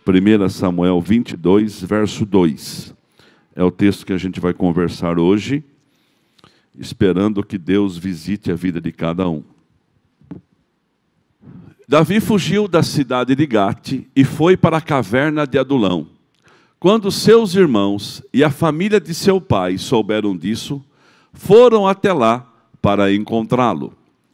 1 Samuel 22, verso 2. É o texto que a gente vai conversar hoje, esperando que Deus visite a vida de cada um. Davi fugiu da cidade de Gate e foi para a caverna de Adulão. Quando seus irmãos e a família de seu pai souberam disso, foram até lá para encontrá-lo.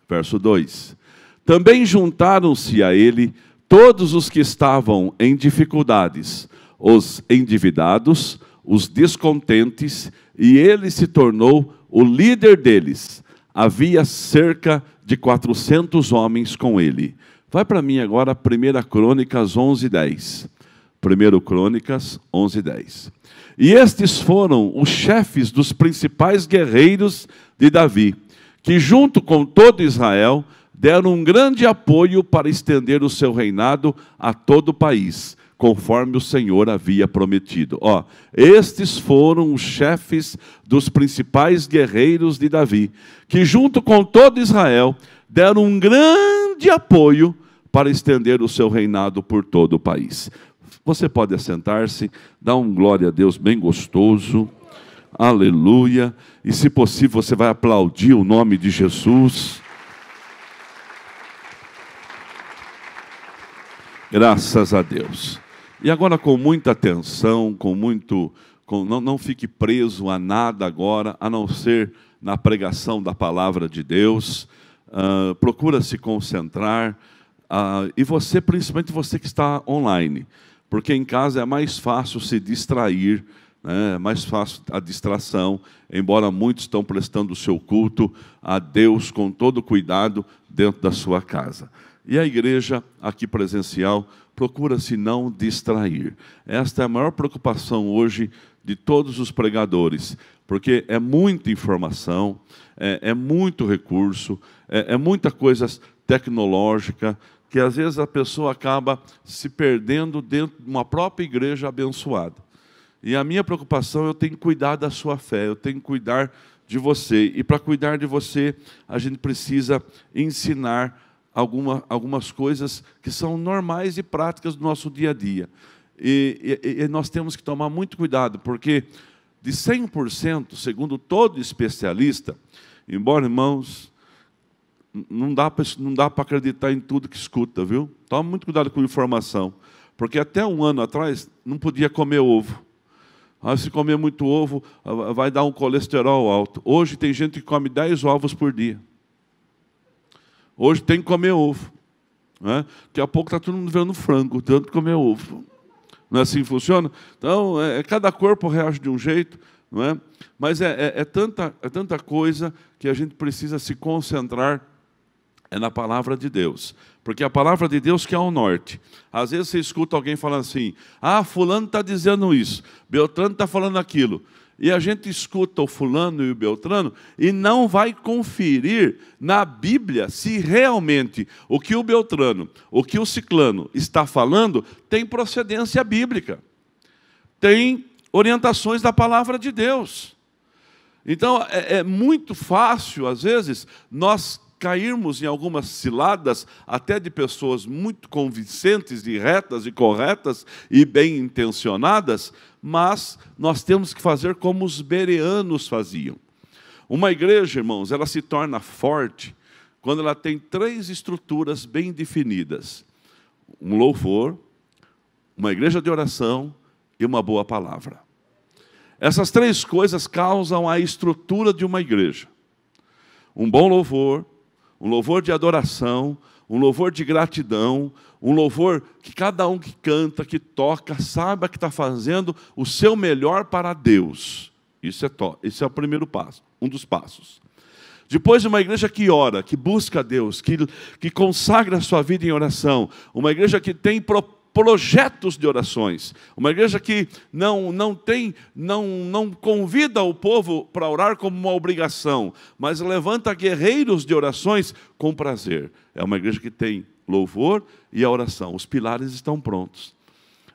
Verso 2. Também juntaram-se a ele todos os que estavam em dificuldades, os endividados, os descontentes, e ele se tornou o líder deles. Havia cerca de 400 homens com ele. Vai para mim agora, 1 Crônicas 11:10. 1 Crônicas 11:10. E estes foram os chefes dos principais guerreiros de Davi, que junto com todo Israel deram um grande apoio para estender o seu reinado a todo o país, conforme o Senhor havia prometido. Estes foram os chefes dos principais guerreiros de Davi, que junto com todo Israel deram um grande apoio para estender o seu reinado por todo o país. Você pode assentar-se, dar um glória a Deus bem gostoso, aleluia, e se possível você vai aplaudir o nome de Jesus. Graças a Deus. E agora com muita atenção, não fique preso a nada agora, a não ser na pregação da palavra de Deus. Procura se concentrar, e você, principalmente você que está online, porque em casa é mais fácil se distrair, né? É mais fácil a distração, embora muitos estão prestando o seu culto a Deus com todo cuidado dentro da sua casa. E a igreja aqui presencial procura se não distrair. Esta é a maior preocupação hoje de todos os pregadores, porque é muita informação, é muito recurso, é muita coisa tecnológica, que às vezes a pessoa acaba se perdendo dentro de uma própria igreja abençoada. E a minha preocupação, eu tenho que cuidar da sua fé, eu tenho que cuidar de você. E para cuidar de você, a gente precisa ensinar algumas coisas que são normais e práticas do nosso dia a dia. E nós temos que tomar muito cuidado, porque de 100%, segundo todo especialista, embora, irmãos, não dá para acreditar em tudo que escuta, viu? Toma muito cuidado com a informação, porque até um ano atrás não podia comer ovo. Se comer muito ovo, vai dar um colesterol alto. Hoje tem gente que come 10 ovos por dia. Hoje tem que comer ovo, né? Daqui a pouco está todo mundo vendo frango, tanto que comer ovo. Não é assim que funciona? Então, cada corpo reage de um jeito, não é? Mas é tanta coisa que a gente precisa se concentrar na palavra de Deus. Porque a palavra de Deus que é o norte. Às vezes você escuta alguém falando assim, fulano está dizendo isso, Beltrano está falando aquilo. E a gente escuta o fulano e o Beltrano e não vai conferir na Bíblia se realmente o que o Beltrano, o que o Ciclano está falando tem procedência bíblica. Tem orientações da palavra de Deus. Então, é muito fácil, às vezes, nós cairmos em algumas ciladas, até de pessoas muito convincentes, e retas e corretas e bem intencionadas, mas nós temos que fazer como os bereanos faziam. Uma igreja, irmãos, ela se torna forte quando ela tem 3 estruturas bem definidas: um louvor, uma igreja de oração e uma boa palavra. Essas 3 coisas causam a estrutura de uma igreja. Um bom louvor, um louvor de adoração, um louvor de gratidão, um louvor que cada um que canta, que toca, saiba que está fazendo o seu melhor para Deus. Esse é o primeiro passo, um dos passos. Depois, uma igreja que ora, que busca a Deus, que consagra a sua vida em oração, uma igreja que tem projetos de orações, uma igreja que não convida o povo para orar como uma obrigação, mas levanta guerreiros de orações com prazer. É uma igreja que tem louvor e a oração. Os pilares estão prontos.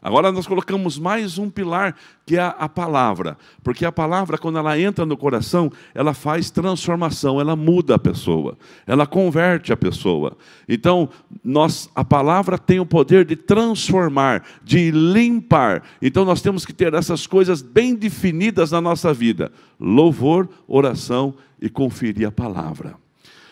Agora nós colocamos mais um pilar, que é a palavra. Porque a palavra, quando ela entra no coração, ela faz transformação, ela muda a pessoa, ela converte a pessoa. Então, a palavra tem o poder de transformar, de limpar. Então nós temos que ter essas coisas bem definidas na nossa vida: louvor, oração e conferir a palavra.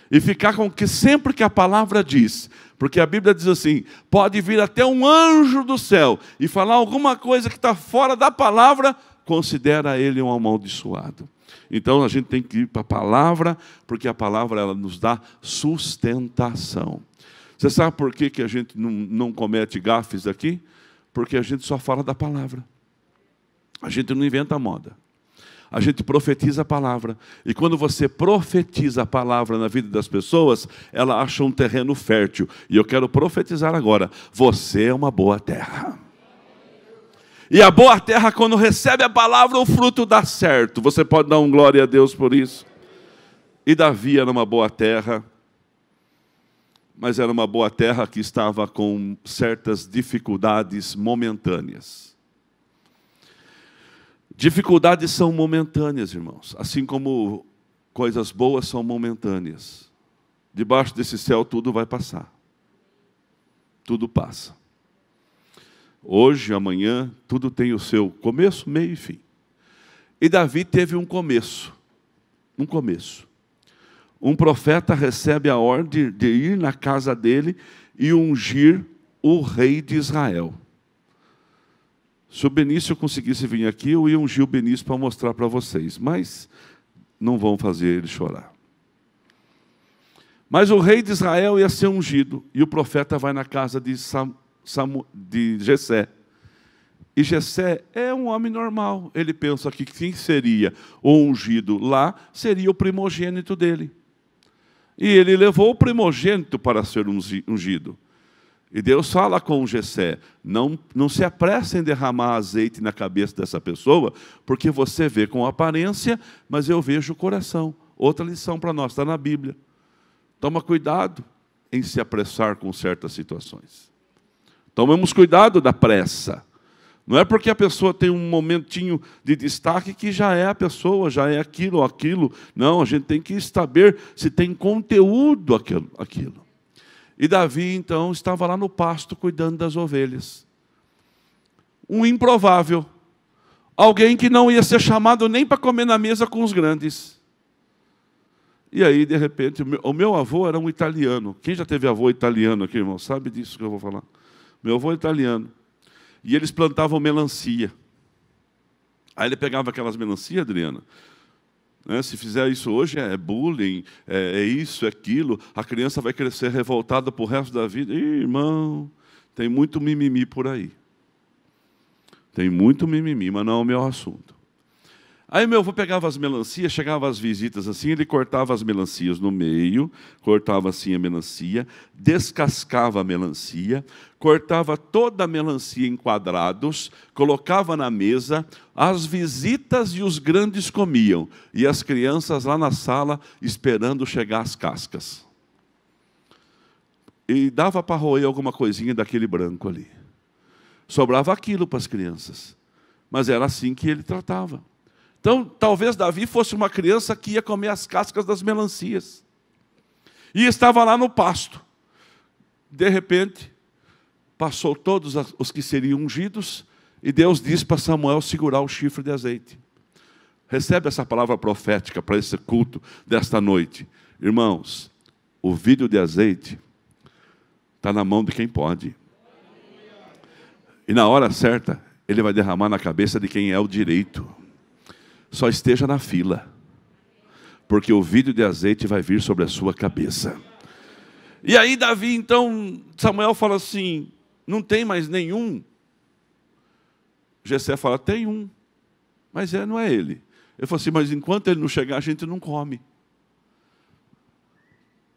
E ficar com que sempre que a palavra diz, porque a Bíblia diz assim, pode vir até um anjo do céu e falar alguma coisa que está fora da palavra, considera ele um amaldiçoado. Então a gente tem que ir para a palavra, porque a palavra ela nos dá sustentação. Você sabe por que a gente não comete gafes aqui? Porque a gente só fala da palavra. A gente não inventa moda. A gente profetiza a palavra. E quando você profetiza a palavra na vida das pessoas, ela acha um terreno fértil. E eu quero profetizar agora: você é uma boa terra. E a boa terra, quando recebe a palavra, o fruto dá certo. Você pode dar um glória a Deus por isso? E Davi era uma boa terra, mas era uma boa terra que estava com certas dificuldades momentâneas. Dificuldades são momentâneas, irmãos, assim como coisas boas são momentâneas. Debaixo desse céu tudo vai passar. Tudo passa. Hoje, amanhã, tudo tem o seu começo, meio e fim. E Davi teve um começo. Um começo. Um profeta recebe a ordem de ir na casa dele e ungir o rei de Israel. Se o Benício conseguisse vir aqui, eu ia ungir o Benício para mostrar para vocês. Mas não vão fazer ele chorar. Mas o rei de Israel ia ser ungido. E o profeta vai na casa de Jessé. E Jessé é um homem normal. Ele pensa que quem seria o ungido lá seria o primogênito dele. E ele levou o primogênito para ser ungido. E Deus fala com Jessé: não se apresse em derramar azeite na cabeça dessa pessoa, porque você vê com aparência, mas eu vejo o coração. Outra lição para nós, está na Bíblia. Toma cuidado em se apressar com certas situações. Tomemos cuidado da pressa. Não é porque a pessoa tem um momentinho de destaque que já é a pessoa, já é aquilo ou aquilo. Não, a gente tem que saber se tem conteúdo aquilo. E Davi, então, estava lá no pasto cuidando das ovelhas. Um improvável. Alguém que não ia ser chamado nem para comer na mesa com os grandes. E aí, de repente, o meu avô era um italiano. Quem já teve avô italiano aqui, irmão? Sabe disso que eu vou falar? Meu avô é italiano. E eles plantavam melancia. Aí ele pegava aquelas melancias, Adriana. Se fizer isso hoje, é bullying, é isso, é aquilo. A criança vai crescer revoltada para o resto da vida. Ih, irmão, tem muito mimimi por aí. Tem muito mimimi, mas não é o meu assunto. Aí meu avô pegava as melancias, chegava às visitas assim, ele cortava as melancias no meio, cortava assim a melancia, descascava a melancia, cortava toda a melancia em quadrados, colocava na mesa, as visitas e os grandes comiam, e as crianças lá na sala esperando chegar as cascas. E dava para roer alguma coisinha daquele branco ali. Sobrava aquilo para as crianças, mas era assim que ele tratava. Então, talvez Davi fosse uma criança que ia comer as cascas das melancias. E estava lá no pasto. De repente, passou todos os que seriam ungidos, e Deus disse para Samuel segurar o chifre de azeite. Recebe essa palavra profética para esse culto desta noite. Irmãos, o vidro de azeite está na mão de quem pode. E na hora certa, ele vai derramar na cabeça de quem é o direito. Só esteja na fila, porque o vidro de azeite vai vir sobre a sua cabeça. E aí Davi, então, Samuel fala assim, não tem mais nenhum? Jessé fala, tem um, mas não é ele. Ele falou assim, mas enquanto ele não chegar, a gente não come.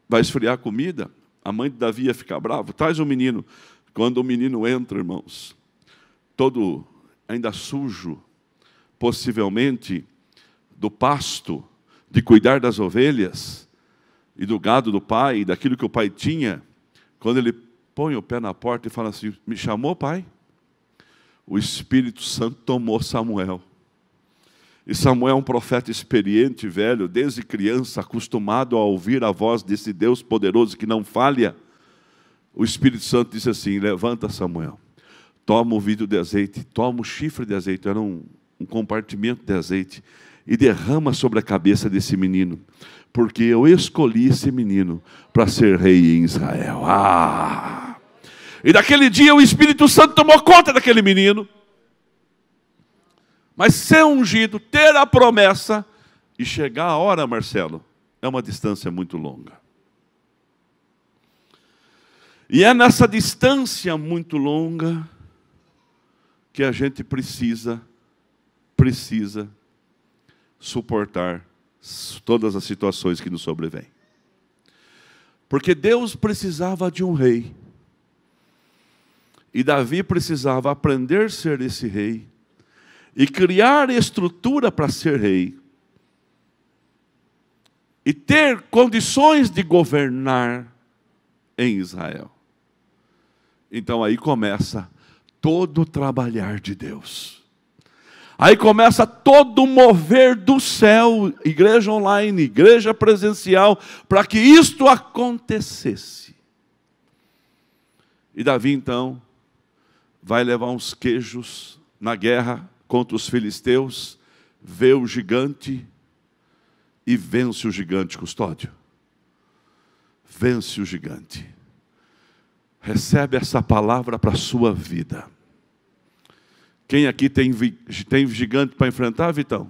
Vai esfriar a comida? A mãe de Davi ia ficar brava. Traz o menino. Quando o menino entra, irmãos, todo ainda sujo, possivelmente do pasto, de cuidar das ovelhas e do gado do pai, daquilo que o pai tinha, quando ele põe o pé na porta e fala assim, me chamou, pai? o Espírito Santo tomou Samuel. E Samuel é um profeta experiente, velho, desde criança, acostumado a ouvir a voz desse Deus poderoso que não falha. O Espírito Santo disse assim: levanta, Samuel, toma o vidro de azeite, toma o chifre de azeite, era um compartimento de azeite, e derrama sobre a cabeça desse menino, porque eu escolhi esse menino para ser rei em Israel. E daquele dia o Espírito Santo tomou conta daquele menino. Mas ser ungido, ter a promessa e chegar a hora, Marcelo, é uma distância muito longa. E é nessa distância muito longa que a gente precisa suportar todas as situações que nos sobrevêm. Porque Deus precisava de um rei. E Davi precisava aprender a ser esse rei e criar estrutura para ser rei, e ter condições de governar em Israel. Então aí começa todo o trabalhar de Deus. Aí começa todo o mover do céu, igreja online, igreja presencial, para que isto acontecesse. E Davi então vai levar uns queijos na guerra contra os filisteus, vê o gigante e vence o gigante, Custódio. Vence o gigante. Recebe essa palavra para a sua vida. Quem aqui tem gigante para enfrentar, Vitão?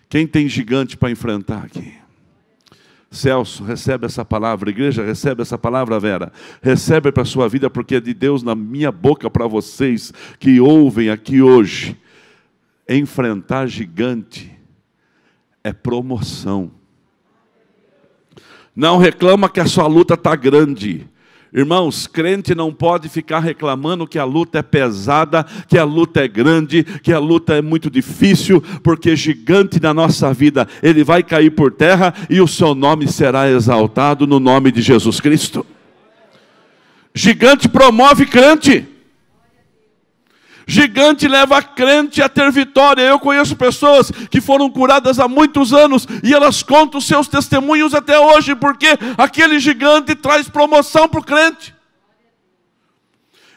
Quem tem gigante para enfrentar aqui? Celso, recebe essa palavra. Igreja, recebe essa palavra, Vera. Recebe para a sua vida, porque é de Deus na minha boca para vocês que ouvem aqui hoje. Enfrentar gigante é promoção. Não reclama que a sua luta está grande. Irmãos, crente não pode ficar reclamando que a luta é pesada, que a luta é grande, que a luta é muito difícil, porque gigante na nossa vida, ele vai cair por terra e o seu nome será exaltado no nome de Jesus Cristo. Gigante promove crente. Gigante leva a crente a ter vitória. Eu conheço pessoas que foram curadas há muitos anos e elas contam os seus testemunhos até hoje, porque aquele gigante traz promoção para o crente.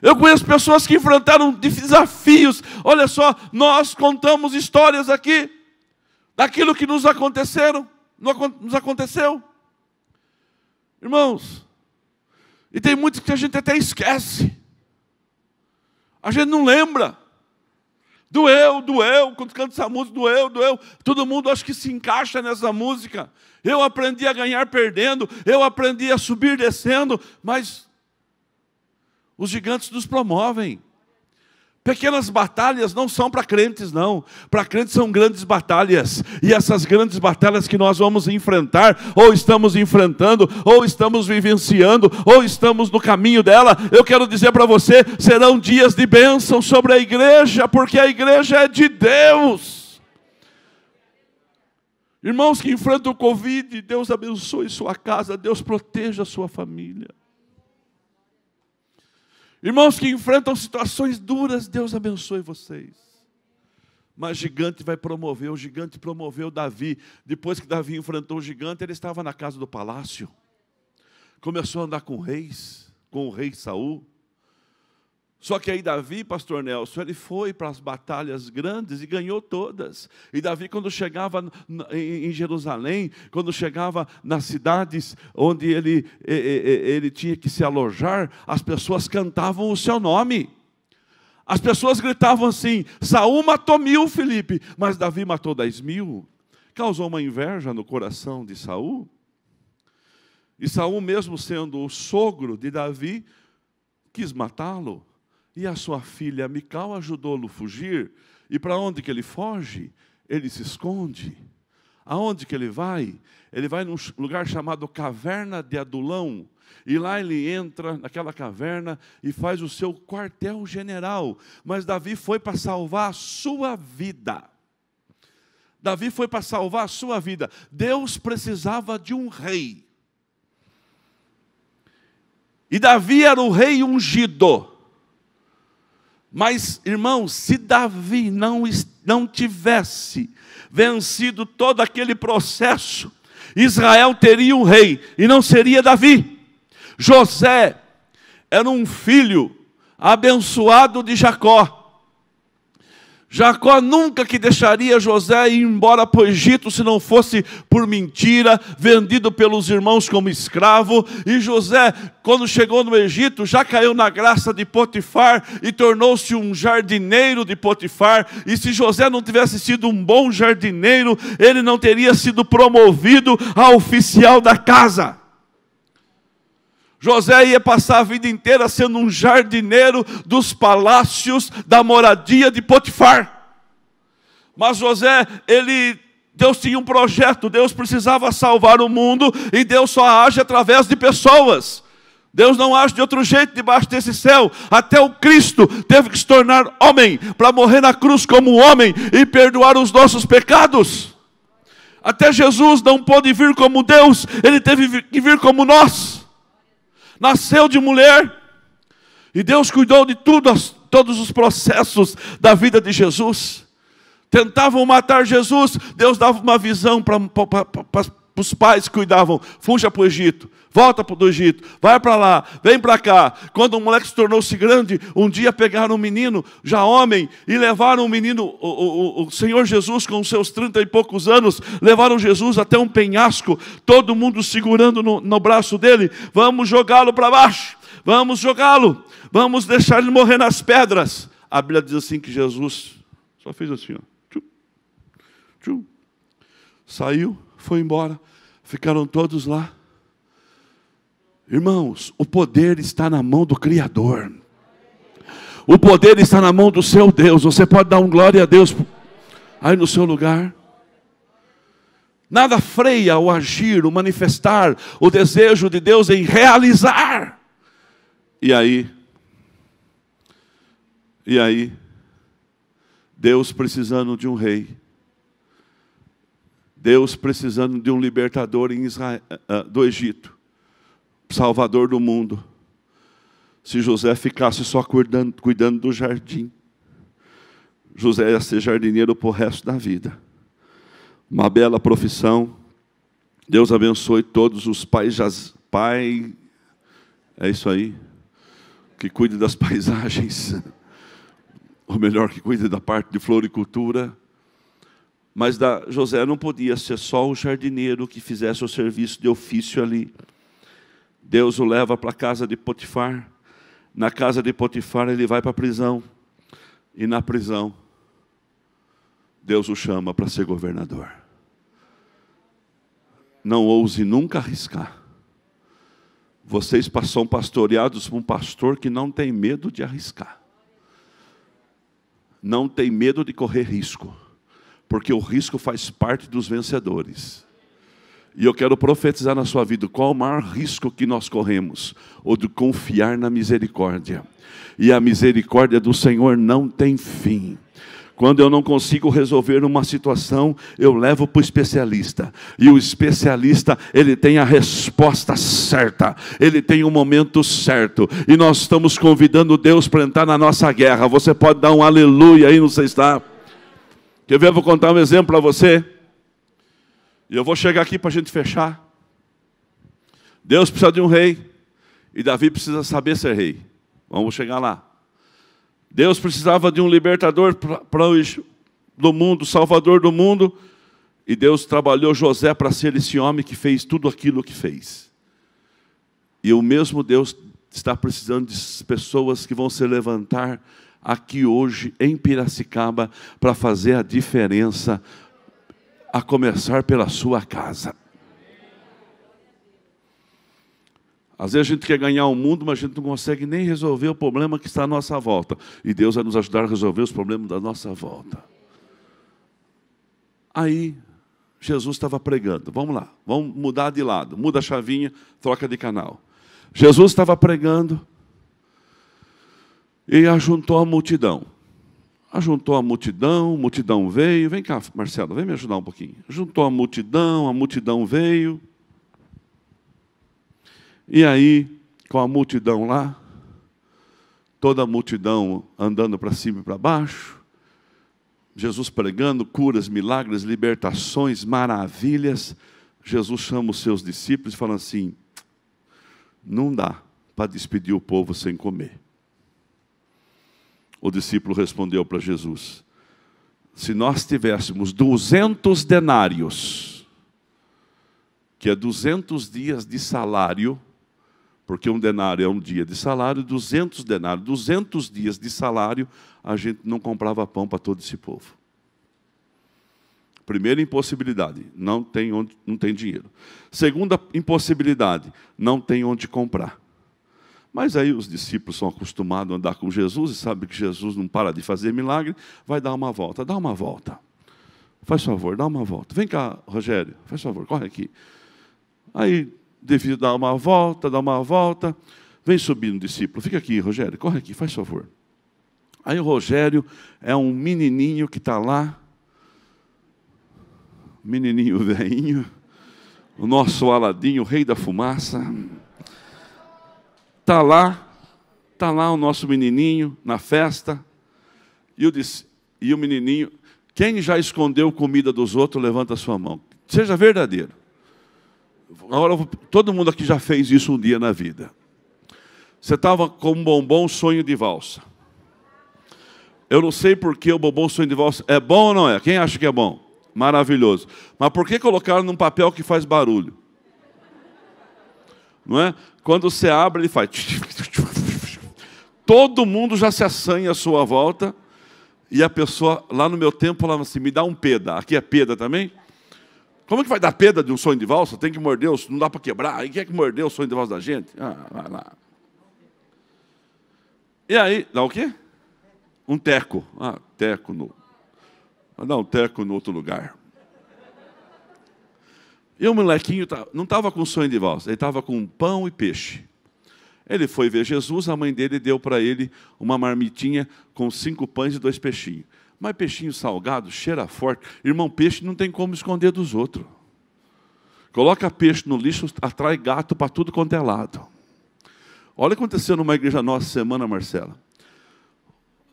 Eu conheço pessoas que enfrentaram desafios. Olha só, nós contamos histórias aqui daquilo que nos aconteceu. Irmãos, e tem muitos que a gente até esquece. A gente não lembra. Doeu, quando canta essa música, doeu. Todo mundo acho que se encaixa nessa música. Eu aprendi a ganhar perdendo, eu aprendi a subir descendo, mas os gigantes nos promovem. Pequenas batalhas não são para crentes, não. Para crentes são grandes batalhas. E essas grandes batalhas que nós vamos enfrentar, ou estamos enfrentando, ou estamos vivenciando, ou estamos no caminho dela, eu quero dizer para você, serão dias de bênção sobre a igreja, porque a igreja é de Deus. Irmãos que enfrentam o Covid, Deus abençoe sua casa, Deus proteja a sua família. Irmãos que enfrentam situações duras, Deus abençoe vocês. Mas gigante vai promover, o gigante promoveu Davi. Depois que Davi enfrentou o gigante, ele estava na casa do palácio. Começou a andar com reis, com o rei Saul. Só que aí Davi, pastor Nelson, ele foi para as batalhas grandes e ganhou todas. E Davi, quando chegava em Jerusalém, quando chegava nas cidades onde ele tinha que se alojar, as pessoas cantavam o seu nome. As pessoas gritavam assim: Saul matou 1000, Felipe, mas Davi matou 10.000. Causou uma inveja no coração de Saul. E Saul, mesmo sendo o sogro de Davi, quis matá-lo. E a sua filha Mical ajudou-lo a fugir. E para onde que ele foge? Ele se esconde. Aonde que ele vai? Ele vai num lugar chamado Caverna de Adulão. E lá ele entra naquela caverna e faz o seu quartel-general. Mas Davi foi para salvar a sua vida. Davi foi para salvar a sua vida. Deus precisava de um rei. E Davi era o rei ungido. Mas, irmãos, se Davi não tivesse vencido todo aquele processo, Israel teria um rei, e não seria Davi. José era um filho abençoado de Jacó. Jacó nunca que deixaria José ir embora para o Egito se não fosse por mentira, vendido pelos irmãos como escravo. E José, quando chegou no Egito, já caiu na graça de Potifar e tornou-se um jardineiro de Potifar. E se José não tivesse sido um bom jardineiro, ele não teria sido promovido a oficial da casa. José ia passar a vida inteira sendo um jardineiro dos palácios da moradia de Potifar. Mas José, Deus tinha um projeto, Deus precisava salvar o mundo, e Deus só age através de pessoas. Deus não age de outro jeito debaixo desse céu. Até o Cristo teve que se tornar homem, para morrer na cruz como homem, e perdoar os nossos pecados. Até Jesus não pôde vir como Deus, ele teve que vir como nós. Nasceu de mulher, e Deus cuidou de todos os processos da vida de Jesus. Tentavam matar Jesus, Deus dava uma visão para os pais que cuidavam: fuja para o Egito, volta para o Egito, vai para lá, vem para cá. Quando o moleque se tornou-se grande, um dia pegaram um menino, já homem, e levaram o menino, o Senhor Jesus com seus 30 e poucos anos, levaram Jesus até um penhasco, todo mundo segurando no braço dele: vamos jogá-lo para baixo, vamos jogá-lo, vamos deixar ele morrer nas pedras. A Bíblia diz assim que Jesus só fez assim, ó, tchum, tchum, saiu, foi embora, ficaram todos lá. Irmãos, o poder está na mão do Criador. O poder está na mão do seu Deus. Você pode dar um glória a Deus aí no seu lugar. Nada freia o agir, o manifestar, o desejo de Deus em realizar. E aí, Deus precisando de um rei, Deus precisando de um libertador em Israel, do Egito, Salvador do mundo. Se José ficasse só cuidando do jardim, José ia ser jardineiro para o resto da vida. Uma bela profissão. Deus abençoe todos os pais. É isso aí, que cuide das paisagens, ou melhor, que cuide da parte de floricultura. Mas José não podia ser só o jardineiro que fizesse o serviço de ofício ali. Deus o leva para a casa de Potifar. Na casa de Potifar ele vai para a prisão. E na prisão, Deus o chama para ser governador. Não ouse nunca arriscar. Vocês são pastoreados por um pastor que não tem medo de arriscar. Não tem medo de correr risco. Porque o risco faz parte dos vencedores. E eu quero profetizar na sua vida: qual o maior risco que nós corremos? O de confiar na misericórdia. E a misericórdia do Senhor não tem fim. Quando eu não consigo resolver uma situação, eu levo para o especialista. E o especialista, ele tem a resposta certa. Ele tem o momento certo. E nós estamos convidando Deus para entrar na nossa guerra. Você pode dar um aleluia aí, não sei se está. Quer ver? Eu vou contar um exemplo para você. E eu vou chegar aqui para a gente fechar. Deus precisa de um rei. E Davi precisa saber ser rei. Vamos chegar lá. Deus precisava de um libertador do mundo, salvador do mundo. E Deus trabalhou José para ser esse homem que fez tudo aquilo que fez. E o mesmo Deus está precisando de pessoas que vão se levantar aqui hoje em Piracicaba para fazer a diferença, a começar pela sua casa. Às vezes a gente quer ganhar o mundo, mas a gente não consegue nem resolver o problema que está à nossa volta. E Deus vai nos ajudar a resolver os problemas da nossa volta. Aí, Jesus estava pregando. Vamos lá, vamos mudar de lado. Muda a chavinha, troca de canal. Jesus estava pregando e ajuntou a multidão. Ajuntou a multidão veio. Vem cá, Marcelo, vem me ajudar um pouquinho. Juntou a multidão veio. E aí, com a multidão lá, toda a multidão andando para cima e para baixo, Jesus pregando curas, milagres, libertações, maravilhas. Jesus chama os seus discípulos e fala assim: não dá para despedir o povo sem comer. O discípulo respondeu para Jesus: se nós tivéssemos 200 denários, que é 200 dias de salário, porque um denário é um dia de salário, 200 denários, 200 dias de salário, a gente não comprava pão para todo esse povo. Primeira impossibilidade, não tem dinheiro. Segunda impossibilidade, não tem onde comprar. Mas aí os discípulos são acostumados a andar com Jesus e sabem que Jesus não para de fazer milagre, vai dar uma volta, dá uma volta. Faz favor, dá uma volta. Vem cá, Rogério, faz favor, corre aqui. Aí, devido dar uma volta, vem subindo o discípulo. Fica aqui, Rogério, corre aqui, faz favor. Aí o Rogério é um menininho que está lá, menininho velhinho, o nosso Aladinho, o rei da fumaça. Está lá o nosso menininho na festa, e o menininho, quem já escondeu comida dos outros, levanta a sua mão. Seja verdadeiro. Agora, todo mundo aqui já fez isso um dia na vida. Você estava com um bombom sonho de valsa. Eu não sei porque o bombom sonho de valsa é bom ou não é? Quem acha que é bom? Maravilhoso. Mas por que colocaram num papel que faz barulho? Não é? Quando você abre, ele faz... Todo mundo já se assanha à sua volta. E a pessoa, lá no meu tempo, falava assim: me dá um peda. Aqui é peda também? Como é que vai dar peda de um sonho de valsa? Tem que morder, não dá para quebrar. Aí quem é que mordeu o sonho de valsa da gente? Vai lá. E aí, dá o quê? Um teco. Teco no... Vai dar um teco no outro lugar. E o molequinho não estava com sonho de valsa, ele estava com pão e peixe. Ele foi ver Jesus, a mãe dele deu para ele uma marmitinha com 5 pães e 2 peixinhos. Mas peixinho salgado, cheira forte. Irmão, peixe não tem como esconder dos outros. Coloca peixe no lixo, atrai gato para tudo quanto é lado. Olha o que aconteceu numa igreja nossa semana, Marcela.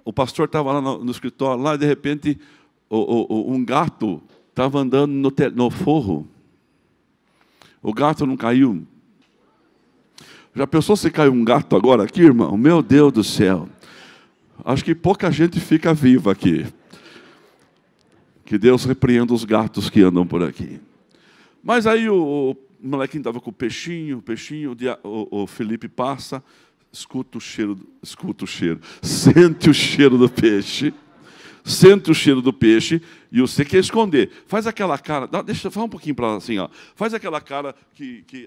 O pastor estava lá no escritório, lá de repente um gato estava andando no forro. O gato não caiu. Já pensou se caiu um gato agora aqui, irmão? Meu Deus do céu. Acho que pouca gente fica viva aqui. Que Deus repreenda os gatos que andam por aqui. Mas aí o molequinho estava com o peixinho, o Felipe passa, escuta o cheiro, sente o cheiro do peixe. Sente o cheiro do peixe e você quer esconder. Faz aquela cara, deixa eu falar um pouquinho para ela assim, ó. Faz aquela cara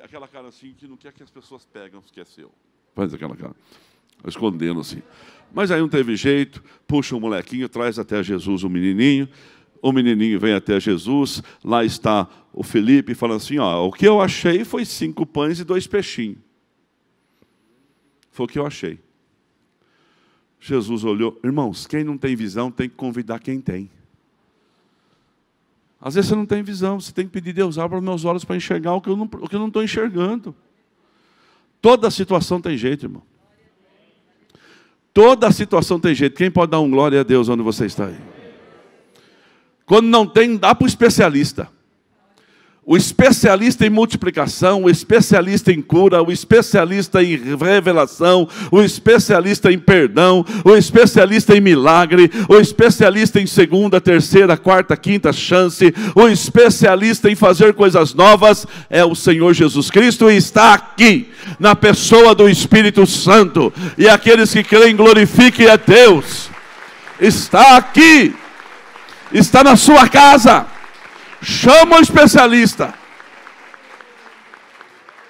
aquela cara assim que não quer que as pessoas pegam, que é seu. Faz aquela cara, escondendo assim. Mas aí não teve jeito, puxa o molequinho, traz até Jesus o menininho vem até Jesus, lá está o Felipe falando assim, ó, o que eu achei foi 5 pães e 2 peixinhos. Foi o que eu achei. Jesus olhou, irmãos, quem não tem visão tem que convidar quem tem. Às vezes você não tem visão, você tem que pedir: Deus, abra meus olhos para enxergar o que eu não estou enxergando. Toda situação tem jeito, irmão. Toda situação tem jeito. Quem pode dar um glória a Deus onde você está aí? Quando não tem, dá para o especialista. O especialista em multiplicação, o especialista em cura, o especialista em revelação, o especialista em perdão, o especialista em milagre, o especialista em segunda, terceira, quarta, quinta chance, o especialista em fazer coisas novas é o Senhor Jesus Cristo, e está aqui, na pessoa do Espírito Santo. E aqueles que creem, glorifiquem a Deus. Está aqui, está na sua casa. Chama o especialista.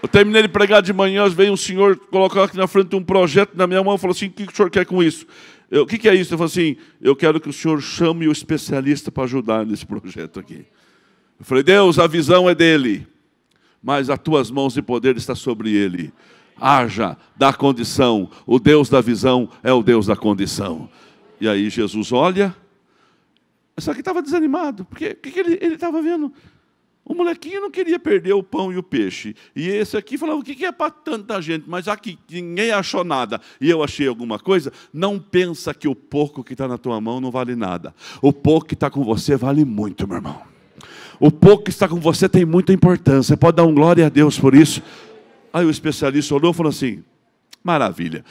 Eu terminei de pregar de manhã, veio um senhor colocar aqui na frente um projeto na minha mão e falou assim: o que o senhor quer com isso? O que é isso? Eu falei assim: eu quero que o senhor chame o especialista para ajudar nesse projeto aqui. Eu falei: Deus, a visão é dele, mas as tuas mãos de poder está sobre ele. Haja, dá condição. O Deus da visão é o Deus da condição. E aí Jesus olha. Só que estava desanimado, porque ele estava vendo O molequinho não queria perder o pão e o peixe. E esse aqui falava, o que é para tanta gente? Mas aqui ninguém achou nada e eu achei alguma coisa. Não pensa que o pouco que está na tua mão não vale nada. O pouco que está com você vale muito, meu irmão. O pouco que está com você tem muita importância. Você pode dar um glória a Deus por isso. Aí o especialista olhou e falou assim, maravilha.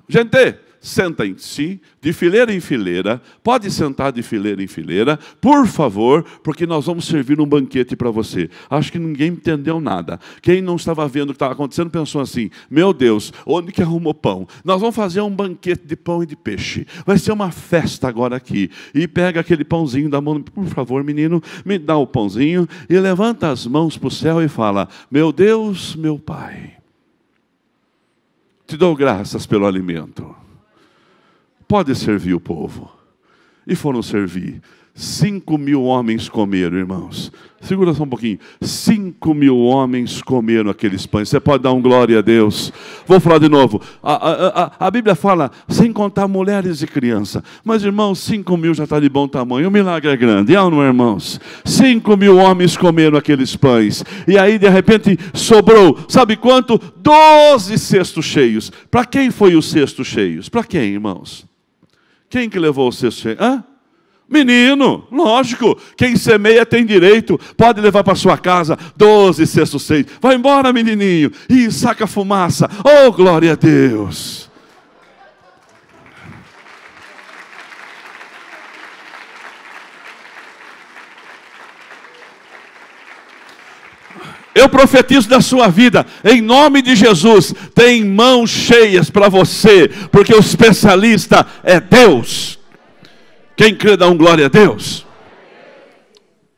Gente, sentem-se de fileira em fileira, pode sentar de fileira em fileira, por favor, porque nós vamos servir um banquete para você. Acho que ninguém entendeu nada. Quem não estava vendo o que estava acontecendo pensou assim, meu Deus, onde que arrumou pão? Nós vamos fazer um banquete de pão e de peixe. Vai ser uma festa agora aqui. E pega aquele pãozinho da mão, por favor, menino, me dá o pãozinho, e levanta as mãos para o céu e fala, meu Deus, meu Pai, te dou graças pelo alimento. Pode servir o povo. E foram servir. 5.000 homens comeram, irmãos. Segura só um pouquinho. 5.000 homens comeram aqueles pães. Você pode dar um glória a Deus. Vou falar de novo. A Bíblia fala, sem contar mulheres e crianças. Mas, irmãos, 5.000 já está de bom tamanho. O milagre é grande, não é, irmãos? 5.000 homens comeram aqueles pães. E aí, de repente, sobrou, sabe quanto? 12 cestos cheios. Para quem foi os cestos cheios? Para quem, irmãos? Quem que levou o cesto cheio? Hã? Menino, lógico, quem semeia tem direito, pode levar para sua casa 12 cestos cheios. Vai embora, menininho, e saca fumaça. Oh, glória a Deus. Eu profetizo da sua vida, em nome de Jesus, tem mãos cheias para você, porque o especialista é Deus. Quem crê dá um glória a Deus.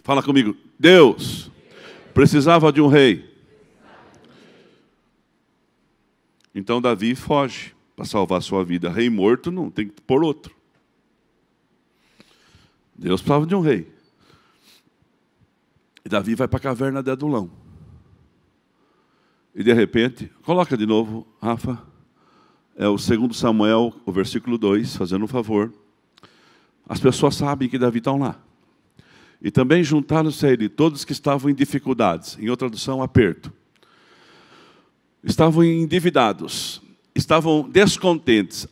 Fala comigo, Deus precisava de um rei. Então Davi foge para salvar a sua vida. Rei morto não, tem que pôr outro. Deus precisava de um rei. E Davi vai para a caverna de Adulão. E de repente, coloca de novo, Rafa, é o 2 Samuel, o versículo 2, fazendo um favor. As pessoas sabem que Davi está lá. E também juntaram-se a ele todos que estavam em dificuldades, em outra tradução, aperto. Estavam endividados, estavam descontentes,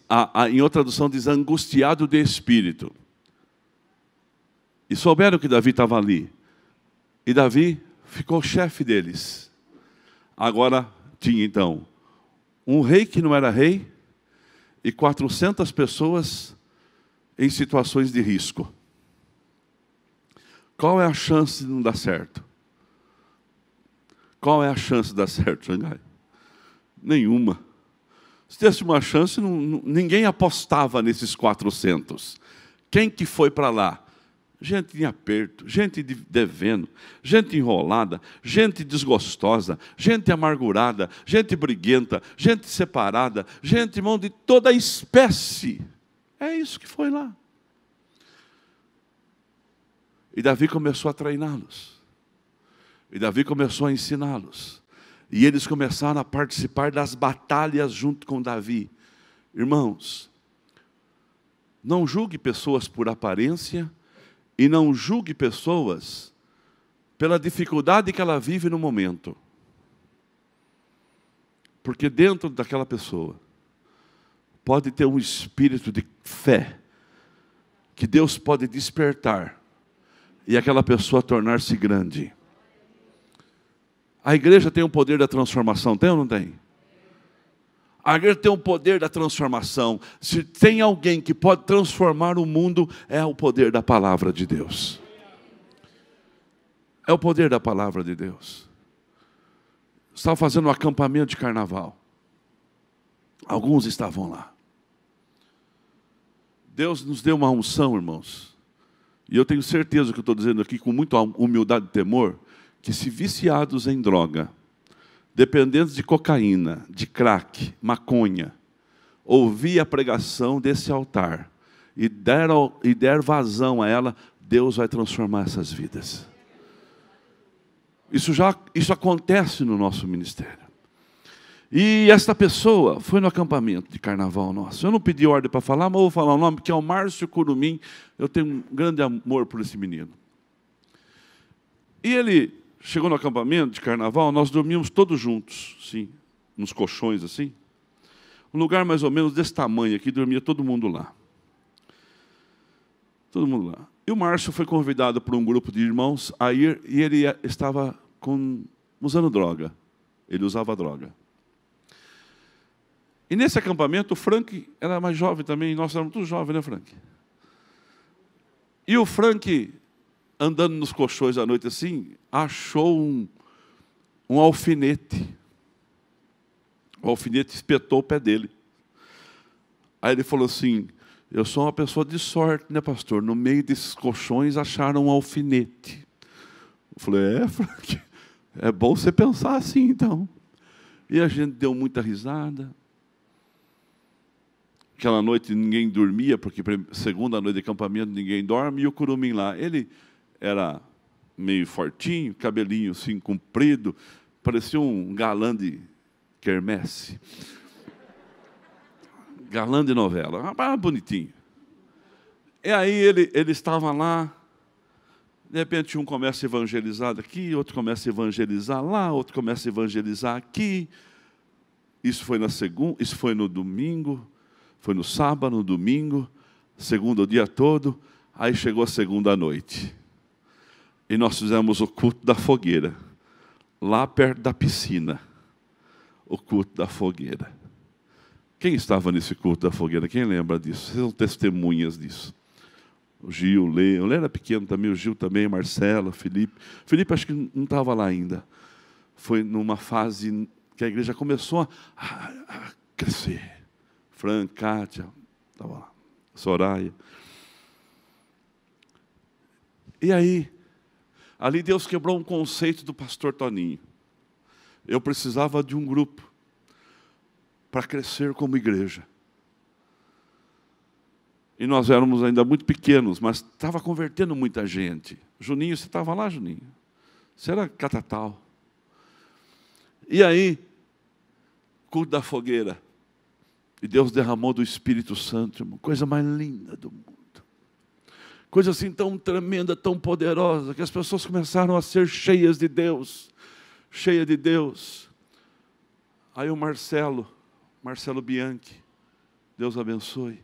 em outra tradução diz angustiado de espírito. E souberam que Davi estava ali. E Davi ficou chefe deles. Agora tinha então um rei que não era rei e 400 pessoas em situações de risco. Qual é a chance de não dar certo? Qual é a chance de dar certo, Xangai? Nenhuma. Se tivesse uma chance, ninguém apostava nesses 400. Quem que foi para lá? Gente em aperto, gente devendo, gente enrolada, gente desgostosa, gente amargurada, gente briguenta, gente separada, gente, irmão, de toda espécie. É isso que foi lá. E Davi começou a treiná-los. E Davi começou a ensiná-los. E eles começaram a participar das batalhas junto com Davi. Irmãos, não julgue pessoas por aparência, e não julgue pessoas pela dificuldade que ela vive no momento. Porque dentro daquela pessoa pode ter um espírito de fé que Deus pode despertar e aquela pessoa tornar-se grande. A igreja tem o poder da transformação, tem ou não tem? A igreja tem o poder da transformação. Se tem alguém que pode transformar o mundo, é o poder da palavra de Deus. É o poder da palavra de Deus. Estava fazendo um acampamento de carnaval. Alguns estavam lá. Deus nos deu uma unção, irmãos. E eu tenho certeza que eu estou dizendo aqui com muita humildade e temor, que se viciados em droga, dependentes de cocaína, de crack, maconha, ouvir a pregação desse altar e der vazão a ela, Deus vai transformar essas vidas. Isso acontece no nosso ministério. E esta pessoa foi no acampamento de carnaval nosso. Eu não pedi ordem para falar, mas eu vou falar o nome, que é o Márcio Curumim. Eu tenho um grande amor por esse menino. E ele chegou no acampamento de carnaval, nós dormíamos todos juntos, sim, nos colchões assim. Um lugar mais ou menos desse tamanho aqui, dormia todo mundo lá. Todo mundo lá. E o Márcio foi convidado por um grupo de irmãos a ir, e ele estava usando droga. Ele usava droga. E nesse acampamento, o Frank era mais jovem também, nós éramos todos jovens, né, Frank? E o Frank, andando nos colchões à noite assim, achou um alfinete. O alfinete espetou o pé dele. Aí ele falou assim, eu sou uma pessoa de sorte, né, pastor? No meio desses colchões acharam um alfinete. Eu falei, Frank, é bom você pensar assim, então. E a gente deu muita risada. Aquela noite ninguém dormia, porque segunda noite de acampamento ninguém dorme, e o Curumim lá, ele era meio fortinho, cabelinho assim comprido, parecia um galã de quermesse. Galã de novela, bonitinho. E aí ele estava lá, de repente um começa a evangelizar daqui, outro começa a evangelizar lá, outro começa a evangelizar aqui. Isso foi na segunda, isso foi no domingo, foi no sábado, no domingo, segunda o dia todo, aí chegou a segunda noite. E nós fizemos o culto da fogueira, lá perto da piscina. O culto da fogueira. Quem estava nesse culto da fogueira? Quem lembra disso? Vocês são testemunhas disso. O Gil, o Lê era pequeno também, o Gil também, Marcela, Felipe. Felipe acho que não estava lá ainda. Foi numa fase que a igreja começou a crescer. Fran, Kátia, estava lá, Soraya. E aí, ali Deus quebrou um conceito do pastor Toninho. Eu precisava de um grupo para crescer como igreja. E nós éramos ainda muito pequenos, mas estava convertendo muita gente. Juninho, você estava lá, Juninho? Você era catatal. E aí, culto da fogueira. E Deus derramou do Espírito Santo, uma coisa mais linda do mundo. Coisa assim tão tremenda, tão poderosa, que as pessoas começaram a ser cheias de Deus. Cheia de Deus. Aí o Marcelo Bianchi, Deus abençoe,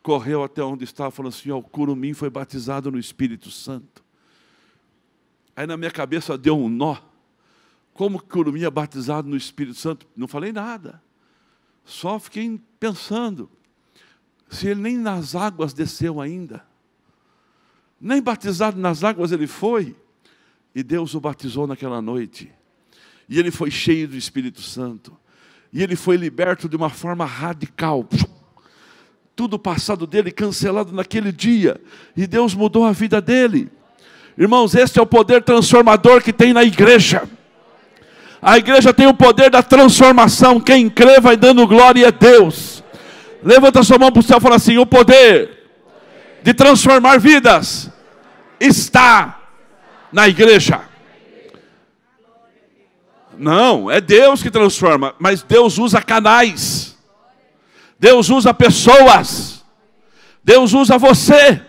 correu até onde estava, falando assim, o Curumim foi batizado no Espírito Santo. Aí na minha cabeça deu um nó. Como que o Curumim é batizado no Espírito Santo? Não falei nada. Só fiquei pensando, se ele nem nas águas desceu ainda, nem batizado nas águas ele foi, e Deus o batizou naquela noite, e ele foi cheio do Espírito Santo, e ele foi liberto de uma forma radical, tudo o passado dele cancelado naquele dia, e Deus mudou a vida dele. Irmãos, esse é o poder transformador que tem na igreja. A igreja tem o poder da transformação. Quem crê vai dando glória a Deus. Levanta sua mão para o céu e fala assim, o poder de transformar vidas está na igreja. Não, é Deus que transforma, mas Deus usa canais. Deus usa pessoas. Deus usa você.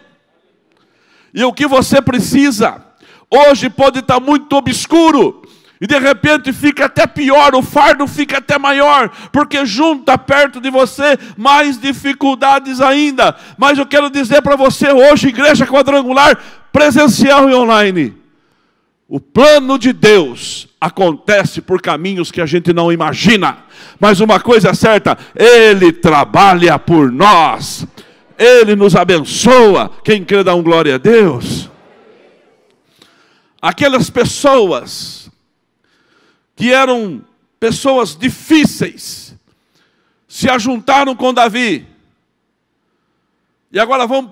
E o que você precisa, hoje pode estar muito obscuro, e de repente fica até pior, o fardo fica até maior, porque junta perto de você mais dificuldades ainda. Mas eu quero dizer para você hoje, igreja quadrangular, presencial e online, o plano de Deus acontece por caminhos que a gente não imagina. Mas uma coisa é certa, Ele trabalha por nós. Ele nos abençoa. Quem crê dá glória a Deus. Aquelas pessoas que eram pessoas difíceis, se ajuntaram com Davi. E agora vamos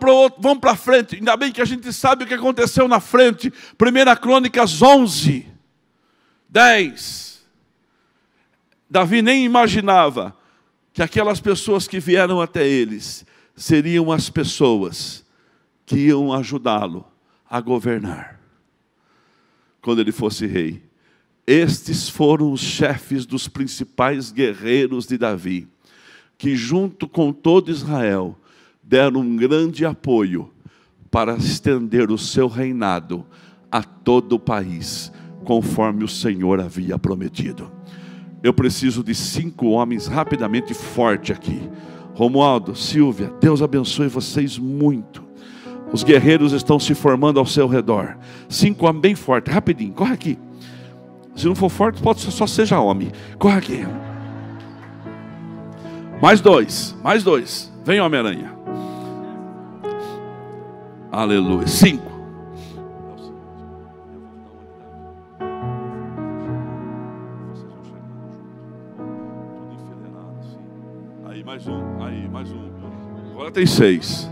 para frente. Ainda bem que a gente sabe o que aconteceu na frente. 1 Crônicas 11, 10. Davi nem imaginava que aquelas pessoas que vieram até eles seriam as pessoas que iam ajudá-lo a governar quando ele fosse rei. Estes foram os chefes dos principais guerreiros de Davi, que junto com todo Israel deram um grande apoio para estender o seu reinado a todo o país. conforme o Senhor havia prometido. Eu preciso de 5 homens rapidamente forte aqui. Romualdo, Silvia, Deus abençoe vocês muito. Os guerreiros estão se formando ao seu redor. 5 homens bem fortes, rapidinho, corre aqui. Se não for forte, pode ser, só seja homem. Corre aqui. Mais 2, mais 2. Vem, Homem-Aranha. Aleluia. 5. Aí mais um, aí mais um. Agora tem 6.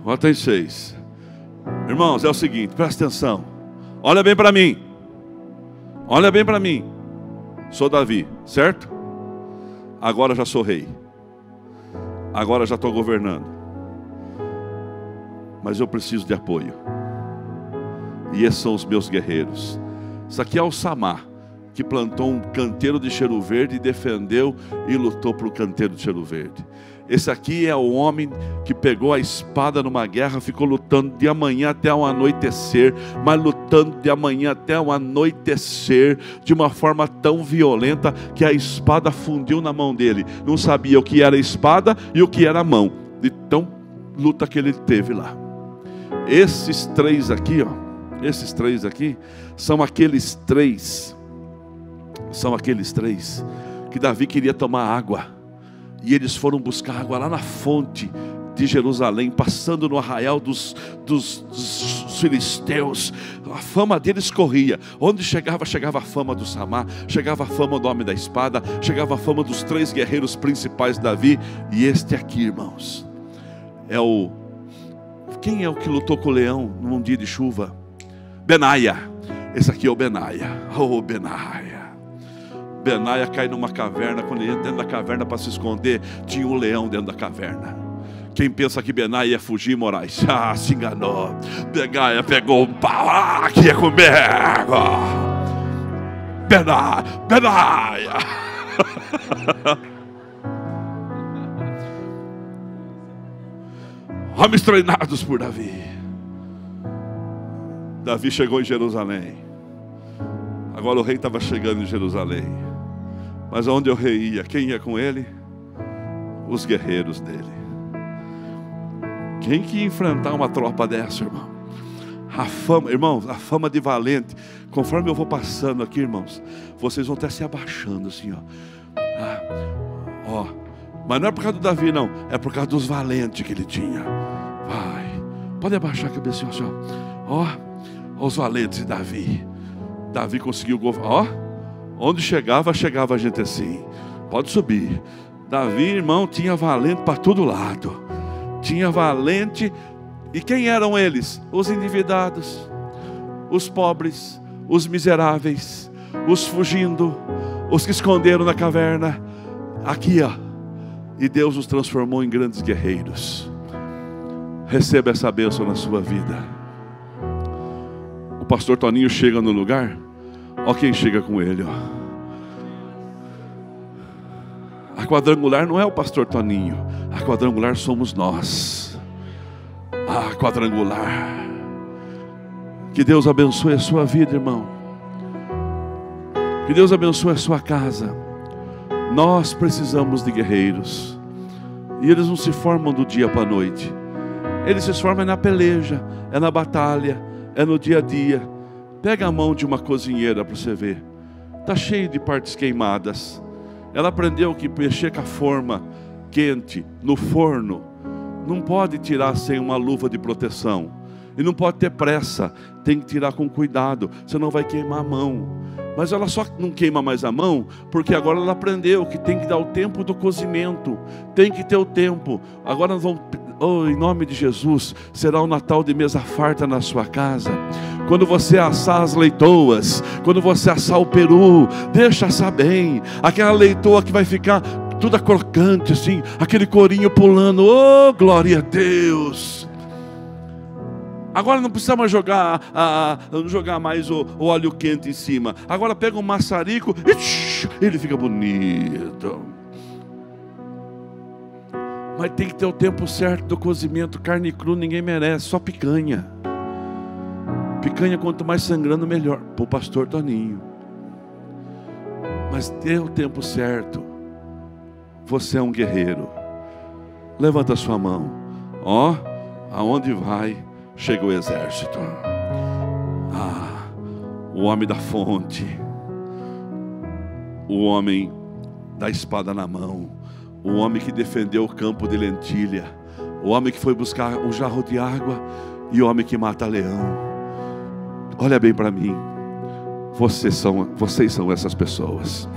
Agora tem 6. Irmãos, é o seguinte, presta atenção. Olha bem para mim. Olha bem para mim. Sou Davi, certo? Agora já sou rei. Agora já estou governando. Mas eu preciso de apoio. E esses são os meus guerreiros. Isso aqui é o Samá, que plantou um canteiro de cheiro verde e defendeu e lutou para o canteiro de cheiro verde. Esse aqui é o homem que pegou a espada numa guerra, ficou lutando de amanhã até o anoitecer, mas lutando de amanhã até o anoitecer, de uma forma tão violenta, que a espada fundiu na mão dele. Não sabia o que era a espada e o que era a mão, de tão luta que ele teve lá. Esses 3 aqui, ó, esses 3 aqui, são aqueles 3 que Davi queria tomar água. E eles foram buscar água lá na fonte de Jerusalém, passando no arraial dos filisteus. A fama deles corria. Onde chegava, chegava a fama do Samá, chegava a fama do homem da espada, chegava a fama dos 3 guerreiros principais de Davi. E este aqui, irmãos, é o... Quem é o que lutou com o leão num dia de chuva? Benaia. Esse aqui é o Benaia. Oh, Benaia. Benaia cai numa caverna. Quando ele entra dentro da caverna para se esconder, tinha um leão dentro da caverna. Quem pensa que Benaia ia fugir, Moraes? Ah, se enganou. Benaia pegou um pau, que ia comer. Benaia. Homens treinados por Davi. Davi chegou em Jerusalém. Agora o rei estava chegando em Jerusalém. Mas aonde o rei ia, quem ia com ele? Os guerreiros dele. Quem que ia enfrentar uma tropa dessa, irmão? A fama, irmãos, a fama de valente. Conforme eu vou passando aqui, irmãos, vocês vão até se abaixando assim, ó. Mas não é por causa do Davi, não. É por causa dos valentes que ele tinha. Vai, pode abaixar a cabeça assim, ó. Os valentes de Davi. Davi conseguiu governar. Onde chegava a gente assim. Pode subir. Davi, irmão, tinha valente para todo lado. Tinha valente. E quem eram eles? Os endividados, os pobres, os miseráveis, os fugindo, os que esconderam na caverna. Aqui, ó. E Deus os transformou em grandes guerreiros. Receba essa bênção na sua vida. O pastor Toninho chega no lugar. Ó quem chega com ele, ó. A quadrangular não é o pastor Toninho. A quadrangular somos nós. A quadrangular. Que Deus abençoe a sua vida, irmão. Que Deus abençoe a sua casa. Nós precisamos de guerreiros. E eles não se formam do dia para a noite. Eles se formam na peleja, é na batalha, é no dia a dia. Pega a mão de uma cozinheira para você ver. Está cheio de partes queimadas. Ela aprendeu que mexer com a forma quente no forno não pode tirar sem uma luva de proteção. E não pode ter pressa. Tem que tirar com cuidado, senão vai queimar a mão. Mas ela só não queima mais a mão porque agora ela aprendeu que tem que dar o tempo do cozimento. Tem que ter o tempo. Agora nós vamos... em nome de Jesus, será um Natal de mesa farta na sua casa. Quando você assar as leitoas, quando você assar o peru, deixa assar bem. Aquela leitoa que vai ficar toda crocante assim, aquele corinho pulando. Oh, glória a Deus. Agora não precisa mais jogar mais o óleo quente em cima. Agora pega um maçarico e ele fica bonito. Mas tem que ter o tempo certo do cozimento. Carne crua ninguém merece, só picanha. Picanha, quanto mais sangrando, melhor. Para o pastor Toninho. Mas dê o tempo certo. Você é um guerreiro. Levanta a sua mão. Ó, aonde vai, chega o exército. Ah, o homem da fonte. O homem da espada na mão. O homem que defendeu o campo de lentilha. O homem que foi buscar um jarro de água. E o homem que mata leão. Olha bem para mim. Vocês são essas pessoas.